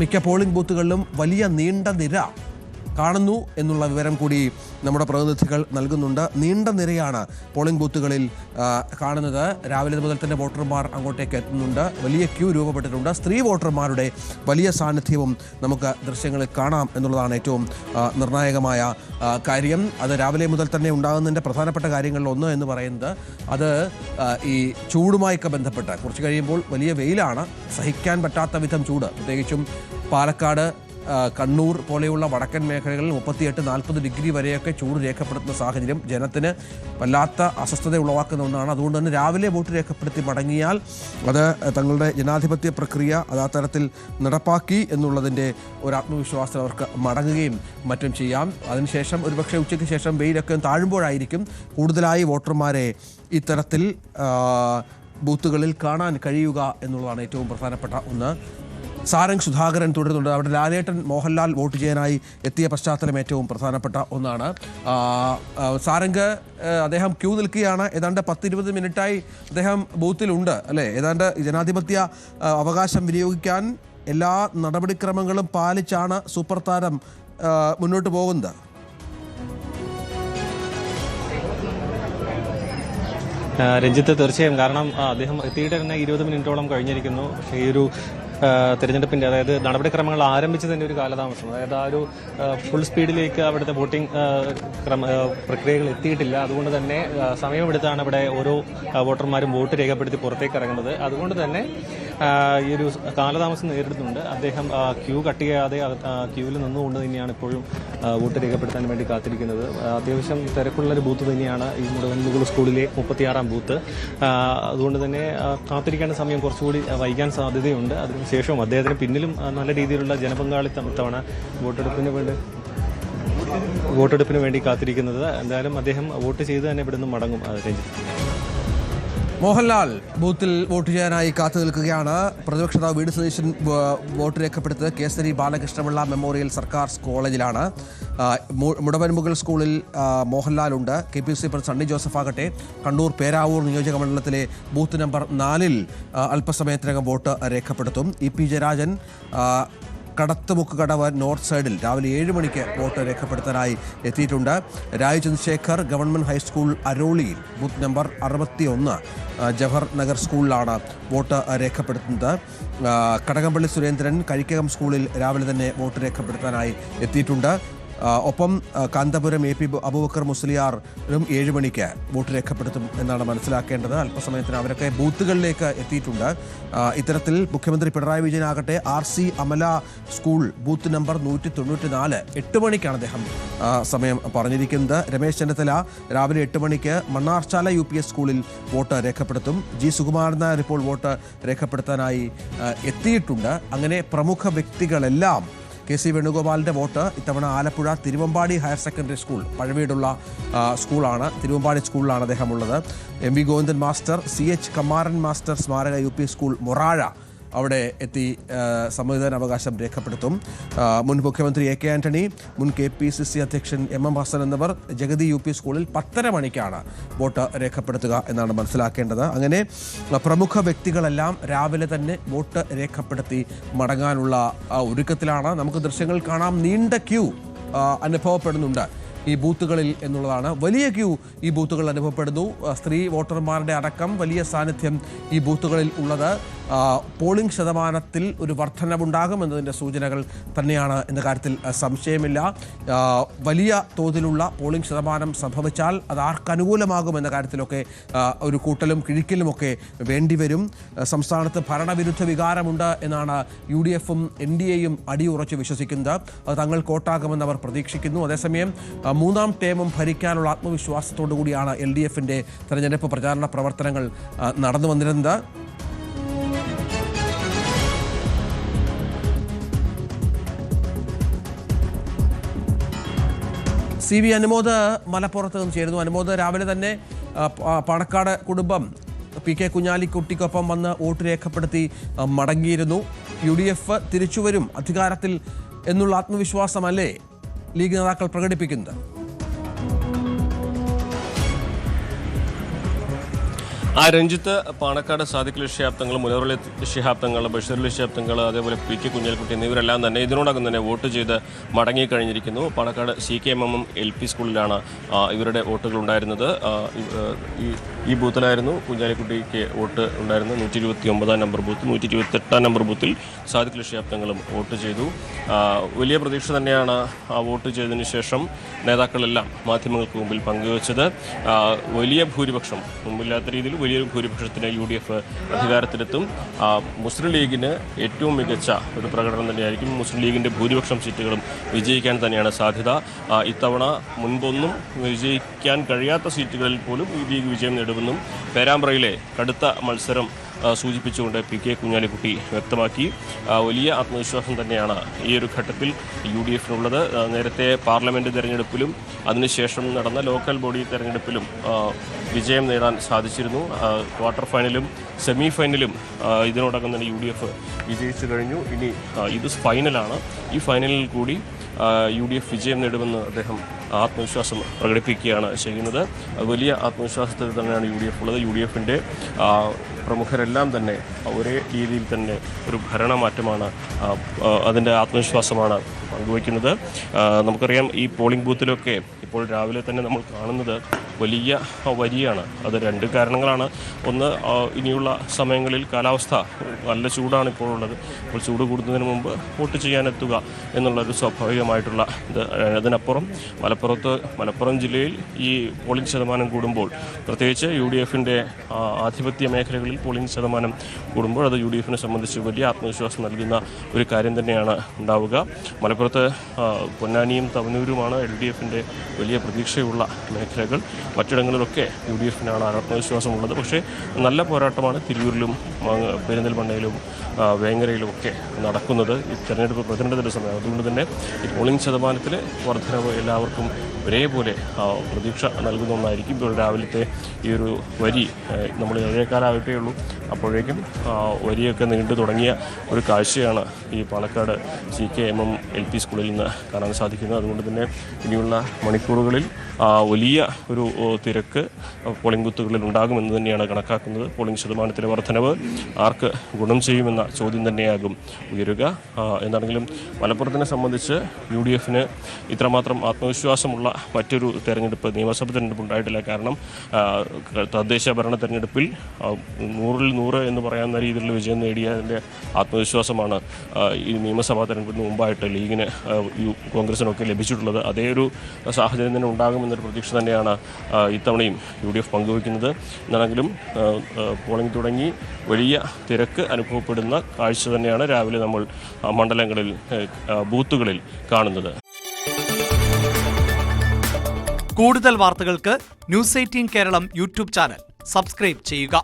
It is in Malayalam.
മിക്ക പോളിംഗ് ബൂത്തുകളിലും വലിയ നീണ്ട നിര കാണുന്നു എന്നുള്ള വിവരം കൂടി നമ്മുടെ പ്രതിനിധികൾ നൽകുന്നുണ്ട്. നീണ്ട നിരയാണ് പോളിംഗ് ബൂത്തുകളിൽ കാണുന്നത്. രാവിലെ മുതൽ തന്നെ വോട്ടർമാർ അങ്ങോട്ടേക്ക് എത്തുന്നുണ്ട്. വലിയ ക്യൂ രൂപപ്പെട്ടിട്ടുണ്ട്. സ്ത്രീ വോട്ടർമാരുടെ വലിയ സാന്നിധ്യവും നമുക്ക് ദൃശ്യങ്ങളിൽ കാണാം എന്നുള്ളതാണ് ഏറ്റവും നിർണായകമായ കാര്യം. അത് രാവിലെ മുതൽ തന്നെ ഉണ്ടാകുന്നതിൻ്റെ പ്രധാനപ്പെട്ട കാര്യങ്ങളിൽ ഒന്ന് എന്ന് പറയുന്നത് അത് ഈ ചൂടുമായൊക്കെ ബന്ധപ്പെട്ട് കുറച്ച് കഴിയുമ്പോൾ വലിയ വെയിലാണ്, സഹിക്കാൻ പറ്റാത്ത വിധം ചൂട്. പ്രത്യേകിച്ചും പാലക്കാട്, കണ്ണൂർ പോലെയുള്ള വടക്കൻ മേഖലകളിൽ 38-40 ഡിഗ്രി വരെയൊക്കെ ചൂട് രേഖപ്പെടുത്തുന്ന സാഹചര്യം ജനത്തിന് വല്ലാത്ത അസ്വസ്ഥത ഉളവാക്കുന്ന ഒന്നാണ്. അതുകൊണ്ട് തന്നെ രാവിലെ വോട്ട് രേഖപ്പെടുത്തി മടങ്ങിയാൽ അത് തങ്ങളുടെ ജനാധിപത്യ പ്രക്രിയ അത് ആ തരത്തിൽ നടപ്പാക്കി എന്നുള്ളതിൻ്റെ ഒരു ആത്മവിശ്വാസം അവർക്ക് മടങ്ങുകയും മറ്റും ചെയ്യാം. അതിനുശേഷം ഒരുപക്ഷെ ഉച്ചയ്ക്ക് ശേഷം വെയിലൊക്കെ താഴുമ്പോഴായിരിക്കും കൂടുതലായി വോട്ടർമാരെ ഇത്തരത്തിൽ ബൂത്തുകളിൽ കാണാൻ കഴിയുക എന്നുള്ളതാണ് ഏറ്റവും പ്രധാനപ്പെട്ട ഒന്ന്. സാരംഗ് സുധാകരൻ തുടരുന്നുണ്ട്. അവിടെ ലാലേട്ടൻ മോഹൻലാൽ വോട്ട് ചെയ്യാനായി എത്തിയ പശ്ചാത്തലം ഏറ്റവും പ്രധാനപ്പെട്ട ഒന്നാണ്. സാരംഗ് അദ്ദേഹം ക്യൂ നിൽക്കുകയാണ്. ഏതാണ്ട് 10-20 മിനിറ്റായി അദ്ദേഹം ബൂത്തിലുണ്ട് അല്ലേ? ഏതാണ്ട് ജനാധിപത്യ അവകാശം വിനിയോഗിക്കാൻ എല്ലാ നടപടിക്രമങ്ങളും പാലിച്ചാണ് സൂപ്പർ താരം മുന്നോട്ട് പോകുന്നത്. രഞ്ജിത്ത്, തീർച്ചയായും. കാരണം അദ്ദേഹം എത്തിയിട്ട് തന്നെ 20 മിനിറ്റോളം കഴിഞ്ഞിരിക്കുന്നു. പക്ഷേ ഈ ഒരു തെരഞ്ഞെടുപ്പിന്റെ, അതായത് നടപടിക്രമങ്ങൾ ആരംഭിച്ച് തന്നെ ഒരു കാലതാമസം, അതായത് ആ ഒരു ഫുൾ സ്പീഡിലേക്ക് അവിടുത്തെ വോട്ടിംഗ് പ്രക്രിയകൾ എത്തിയിട്ടില്ല. അതുകൊണ്ട് തന്നെ സമയമെടുത്താണ് ഇവിടെ ഓരോ വോട്ടർമാരും വോട്ട് രേഖപ്പെടുത്തി പുറത്തേക്ക് ഇറങ്ങുന്നത്. അതുകൊണ്ട് തന്നെ ഈ ഒരു കാലതാമസം നേരിടുന്നുണ്ട്. അദ്ദേഹം ക്യൂ കട്ട് ചെയ്യാതെ ക്യൂവിൽ നിന്നുകൊണ്ട് തന്നെയാണ് ഇപ്പോഴും വോട്ട് രേഖപ്പെടുത്താൻ വേണ്ടി കാത്തിരിക്കുന്നത്. അത്യാവശ്യം തിരക്കുള്ളൊരു ബൂത്ത് തന്നെയാണ് ഈ മുടവൻമുകൾ സ്കൂളിലെ 36-ാം ബൂത്ത്. അതുകൊണ്ട് തന്നെ കാത്തിരിക്കേണ്ട സമയം കുറച്ചുകൂടി വൈകാൻ സാധ്യതയുണ്ട്. അതിനുശേഷവും അദ്ദേഹത്തിന് പിന്നിലും നല്ല രീതിയിലുള്ള ജനപങ്കാളിത്തം ഇത്തവണ വോട്ടെടുപ്പിന് വേണ്ടി കാത്തിരിക്കുന്നത്. എന്തായാലും അദ്ദേഹം വോട്ട് ചെയ്ത് തന്നെ ഇവിടുന്ന് മടങ്ങും. മോഹൻലാൽ ബൂത്തിൽ വോട്ട് ചെയ്യാനായി കാത്തു നിൽക്കുകയാണ്. പ്രതിപക്ഷ നേതാവ് വി.ഡി. സതീശൻ വോട്ട് രേഖപ്പെടുത്തത് കേസരി ബാലകൃഷ്ണപിള്ള മെമ്മോറിയൽ സർക്കാർ കോളേജിലാണ്. മുടവൻമുകൾ സ്കൂളിൽ മോഹൻലാലുണ്ട്. KPC പ്രസിഡന്റ് സണ്ണി ജോസഫ് ആകട്ടെ കണ്ണൂർ പേരാവൂർ നിയോജക മണ്ഡലത്തിലെ ബൂത്ത് നമ്പർ 4-ൽ അല്പസമയത്തിനകം വോട്ട് രേഖപ്പെടുത്തും. EP ജയരാജൻ കടത്തുമുക്ക് കടവ് നോർത്ത് സൈഡിൽ രാവിലെ 7 മണിക്ക് വോട്ട് രേഖപ്പെടുത്താനായി എത്തിയിട്ടുണ്ട്. രാജ് ചന്ദ്രശേഖർ ഗവൺമെൻറ് ഹൈസ്കൂൾ അരോളിയിൽ ബൂത്ത് നമ്പർ 61 ജവഹർ നഗർ സ്കൂളിലാണ് വോട്ട് രേഖപ്പെടുത്തുന്നത്. കടകംപള്ളി സുരേന്ദ്രൻ കരിക്കകം സ്കൂളിൽ രാവിലെ തന്നെ വോട്ട് രേഖപ്പെടുത്താനായി എത്തിയിട്ടുണ്ട്. ഒപ്പം കാന്തപുരം AP അബൂബക്കർ മുസ്ലിയാറും 7 മണിക്ക് വോട്ട് രേഖപ്പെടുത്തും എന്നാണ് മനസ്സിലാക്കേണ്ടത്. അല്പസമയത്തിന് അവരൊക്കെ ബൂത്തുകളിലേക്ക് എത്തിയിട്ടുണ്ട്. ഇത്തരത്തിൽ മുഖ്യമന്ത്രി പിണറായി വിജയനാകട്ടെ RC Amala school booth number 194 8 മണിക്കാണ് അദ്ദേഹം സമയം പറഞ്ഞിരിക്കുന്നത്. രമേശ് ചെന്നിത്തല രാവിലെ 8 മണിക്ക് മണ്ണാർശാല UPS സ്കൂളിൽ വോട്ട് രേഖപ്പെടുത്തും. G സുകുമാരൻ നായർ ഇപ്പോൾ വോട്ട് രേഖപ്പെടുത്താനായി എത്തിയിട്ടുണ്ട്. അങ്ങനെ പ്രമുഖ വ്യക്തികളെല്ലാം KC വേണുഗോപാലിൻ്റെ വോട്ട് ഇത്തവണ Alappuzha Thiruvambady higher secondary school, പഴവീടുള്ള സ്കൂളാണ്, തിരുവമ്പാടി സ്കൂളിലാണ് അദ്ദേഹം ഉള്ളത്. MV Govindan master, CH Kumaran master സ്മാരക UP സ്കൂൾ മൊറാഴ അവിടെ എത്തി സമ്മതിദാനാവകാശം രേഖപ്പെടുത്തും. മുൻ മുഖ്യമന്ത്രി AK ആന്റണി, മുൻ KPCC അധ്യക്ഷൻ MM ഹസൻ എന്നിവർ ജഗതി UP സ്കൂളിൽ 10:30 മണിക്കാണ് വോട്ട് രേഖപ്പെടുത്തുക എന്നാണ് മനസ്സിലാക്കേണ്ടത്. അങ്ങനെ പ്രമുഖ വ്യക്തികളെല്ലാം രാവിലെ തന്നെ വോട്ട് രേഖപ്പെടുത്തി മടങ്ങാനുള്ള ഒരുക്കത്തിലാണ്. നമുക്ക് ദൃശ്യങ്ങൾ കാണാം. നീണ്ട ക്യൂ അനുഭവപ്പെടുന്നുണ്ട് ഈ ബൂത്തുകളിൽ എന്നുള്ളതാണ്. വലിയ ക്യൂ ഈ ബൂത്തുകളിൽ അനുഭവപ്പെടുന്നു. സ്ത്രീ വോട്ടർമാരുടെ അടക്കം വലിയ സാന്നിധ്യം ഈ ബൂത്തുകളിൽ ഉള്ളത് പോളിംഗ് ശതമാനത്തിൽ ഒരു വർധനവുണ്ടാകുമെന്നതിൻ്റെ സൂചനകൾ തന്നെയാണ് എന്ന കാര്യത്തിൽ സംശയമില്ല. വലിയ തോതിലുള്ള പോളിംഗ് ശതമാനം സംഭവിച്ചാൽ അത് ആർക്കനുകൂലമാകുമെന്ന കാര്യത്തിലൊക്കെ ഒരു കൂട്ടലും കിഴിക്കലുമൊക്കെ വേണ്ടിവരും. സംസ്ഥാനത്ത് ഭരണവിരുദ്ധ വികാരമുണ്ട് എന്നാണ് UDFും NDAയും അടിയുറച്ച് വിശ്വസിക്കുന്നത്. അത് തങ്ങൾ കോട്ടാകുമെന്ന് അവർ പ്രതീക്ഷിക്കുന്നു. അതേസമയം 3ാം ടേമും ഭരിക്കാനുള്ള ആത്മവിശ്വാസത്തോടു കൂടിയാണ് LDFിൻ്റെ തെരഞ്ഞെടുപ്പ് പ്രചാരണ പ്രവർത്തനങ്ങൾ നടന്നു വന്നിരുന്നത്. CV അനുമോദ് മലപ്പുറത്ത് നിന്ന് ചേരുന്നു. അനുമോദ്, രാവിലെ തന്നെ പാണക്കാട് കുടുംബം PK കുഞ്ഞാലിക്കുട്ടിക്കൊപ്പം വന്ന് വോട്ട് രേഖപ്പെടുത്തി മടങ്ങിയിരുന്നു. UDF തിരിച്ചുവരും അധികാരത്തിൽ എന്നുള്ള ആത്മവിശ്വാസമല്ലേ ലീഗ് നേതാക്കൾ പ്രകടിപ്പിക്കുന്നത്? രഞ്ജിത്ത്, പാണക്കാട് സാദിഖ് അലി ശിഹാബ് തങ്ങൾ, മുനവർ അലി ശിഹാബ് തങ്ങൾ, ബഷീർ അലി ശിഹാബ് തങ്ങൾ, അതേപോലെ PK കുഞ്ഞാലിക്കുട്ടി എന്നിവരെല്ലാം തന്നെ ഇതിനോടകം തന്നെ വോട്ട് ചെയ്ത് മടങ്ങിക്കഴിഞ്ഞിരിക്കുന്നു. പാണക്കാട് CKMM LP സ്കൂളിലാണ് ഇവരുടെ വോട്ടുകൾ ഉണ്ടായിരുന്നത്. ഈ ബൂത്തിലായിരുന്നു കുഞ്ഞാലിക്കുട്ടിക്ക് വോട്ട് ഉണ്ടായിരുന്നത്. 129 നമ്പർ ബൂത്ത്, 128 നമ്പർ ബൂത്തിൽ സാദിഖ് അലി ശിഹാബ് തങ്ങളും വോട്ട് ചെയ്തു. വലിയ പ്രതീക്ഷ തന്നെയാണ് വോട്ട് ചെയ്തതിന് ശേഷം നേതാക്കളെല്ലാം മാധ്യമങ്ങൾക്ക് മുമ്പിൽ പങ്കുവച്ചത്. വലിയ ഭൂരിപക്ഷം, മുമ്പില്ലാത്ത രീതിയിൽ വലിയൊരു ഭൂരിപക്ഷത്തിന് UDF അധികാരത്തിലെത്തും. മുസ്ലിം ലീഗിന് ഏറ്റവും മികച്ച ഒരു പ്രകടനം തന്നെയായിരിക്കും. മുസ്ലിം ലീഗിൻ്റെ ഭൂരിപക്ഷം സീറ്റുകളും വിജയിക്കാൻ തന്നെയാണ് സാധ്യത. ഇത്തവണ മുൻപൊന്നും വിജയിക്കാൻ കഴിയാത്ത സീറ്റുകളിൽ പോലും ഈ ലീഗ് വിജയം നേടുമെന്നും പേരാമ്പ്രയിലെ കടുത്ത മത്സരം സൂചിപ്പിച്ചുകൊണ്ട് PK കുഞ്ഞാലിക്കുട്ടി വ്യക്തമാക്കി. വലിയ ആത്മവിശ്വാസം തന്നെയാണ് ഈ ഒരു ഘട്ടത്തിൽ UDFനുള്ളത്. നേരത്തെ പാർലമെൻറ്റ് തെരഞ്ഞെടുപ്പിലും അതിനുശേഷം നടന്ന ലോക്കൽ ബോഡി തെരഞ്ഞെടുപ്പിലും വിജയം നേടാൻ സാധിച്ചിരുന്നു. ക്വാർട്ടർ ഫൈനലും സെമി ഫൈനലും ഇതിനോടകം തന്നെ UDF വിജയിച്ചു കഴിഞ്ഞു. ഇനി ഇത് ഫൈനലാണ്. ഈ ഫൈനലിൽ കൂടി UDF വിജയം നേടുമെന്ന് അദ്ദേഹം ആത്മവിശ്വാസം പ്രകടിപ്പിക്കുകയാണ് ചെയ്യുന്നത്. വലിയ ആത്മവിശ്വാസത്തിൽ തന്നെയാണ് UDF ഉള്ളത്. UDFൻ്റെ പ്രമുഖരെല്ലാം തന്നെ ഒരേ രീതിയിൽ തന്നെ ഒരു ഭരണമാറ്റമാണ്, അതിൻ്റെ ആത്മവിശ്വാസമാണ് പങ്കുവയ്ക്കുന്നത്. നമുക്കറിയാം, ഈ പോളിംഗ് ബൂത്തിലൊക്കെ ഇപ്പോൾ രാവിലെ തന്നെ നമ്മൾ കാണുന്നത് വലിയ വരിയാണ്. അത് രണ്ട് കാരണങ്ങളാണ്. ഒന്ന്, ഇനിയുള്ള സമയങ്ങളിൽ കാലാവസ്ഥ നല്ല ചൂടാണ് ഇപ്പോൾ ഉള്ളത്. അപ്പോൾ ചൂട് കൂടുന്നതിന് മുമ്പ് വോട്ട് ചെയ്യാനെത്തുക എന്നുള്ളൊരു സ്വാഭാവികമായിട്ടുള്ള ഇത്. അതിനപ്പുറം മലപ്പുറം ജില്ലയിൽ ഈ പോളിംഗ് ശതമാനം കൂടുമ്പോൾ, പ്രത്യേകിച്ച് UDFൻ്റെ ആധിപത്യ മേഖലകളിൽ പോളിംഗ് ശതമാനം കൂടുമ്പോൾ അത് UDFനെ സംബന്ധിച്ച് വലിയ ആത്മവിശ്വാസം നൽകുന്ന ഒരു കാര്യം തന്നെയാണ് ഉണ്ടാവുക. മലപ്പുറത്ത് പൊന്നാനിയും തവനൂരുമാണ് LDFൻ്റെ വലിയ പ്രതീക്ഷയുള്ള മേഖലകൾ. മറ്റിടങ്ങളിലൊക്കെ UDFനാണ് ആത്മവിശ്വാസമുള്ളത്. പക്ഷേ നല്ല പോരാട്ടമാണ് തിരൂരിലും പെരിന്തൽമണ്ണയിലും വേങ്ങരയിലും ഒക്കെ നടക്കുന്നത് ഈ തെരഞ്ഞെടുപ്പ് പ്രചരണത്തിൻ്റെ സമയം. അതുകൊണ്ട് തന്നെ ഈ പോളിംഗ് ശതമാനത്തിൽ വർധനവ് എല്ലാവർക്കും ഒരേപോലെ പ്രതീക്ഷ നൽകുന്ന ഒന്നായിരിക്കും. ഇപ്പോൾ രാവിലത്തെ ഈ ഒരു വരി നമ്മൾ 7:15 ഉള്ളൂ. അപ്പോഴേക്കും വരിയൊക്കെ നീണ്ടു തുടങ്ങിയ ഒരു കാഴ്ചയാണ് ഈ പാലക്കാട് CKMM LP സ്കൂളിൽ നിന്ന് കാണാൻ സാധിക്കുന്നത്. അതുകൊണ്ട് തന്നെ ഇനിയുള്ള മണിക്കൂറുകളിൽ വലിയ ഒരു തിരക്ക് പോളിംഗ് ബൂത്തുകളിൽ ഉണ്ടാകുമെന്ന് തന്നെയാണ് കണക്കാക്കുന്നത്. പോളിംഗ് ശതമാനത്തിലെ വർധനവ് ആർക്ക് ഗുണം ചെയ്യുമെന്ന ചോദ്യം തന്നെയാകും ഉയരുക. എന്താണെങ്കിലും മലപ്പുറത്തിനെ സംബന്ധിച്ച് UDFന് ഇത്രമാത്രം ആത്മവിശ്വാസമുള്ള മറ്റൊരു തെരഞ്ഞെടുപ്പ്, നിയമസഭ തെരഞ്ഞെടുപ്പ് ഉണ്ടായിട്ടില്ല. കാരണം തദ്ദേശ ഭരണ തെരഞ്ഞെടുപ്പിൽ 100-ൽ 100 എന്ന് പറയാവുന്ന രീതിയിലുള്ള വിജയം നേടിയതിൻ്റെ ആത്മവിശ്വാസമാണ് ഈ നിയമസഭാ തെരഞ്ഞെടുപ്പിന് മുമ്പായിട്ട് ലീഗിന് കോൺഗ്രസിനൊക്കെ ലഭിച്ചിട്ടുള്ളത്. അതേ ഒരു സാഹചര്യം തന്നെ ഉണ്ടാകുമെന്നൊരു പ്രതീക്ഷ തന്നെയാണ് ഇത്തവണയും UDF പങ്കുവയ്ക്കുന്നത്. എന്നാണെങ്കിലും പോളിംഗ് തുടങ്ങി വലിയ തിരക്ക് അനുഭവപ്പെടുന്ന കാഴ്ച തന്നെയാണ് രാവിലെ നമ്മൾ മണ്ഡലങ്ങളിൽ, ബൂത്തുകളിൽ കാണുന്നത്. കൂടുതൽ വാർത്തകൾക്ക് News 18 Keralam YouTube channel subscribe ചെയ്യുക.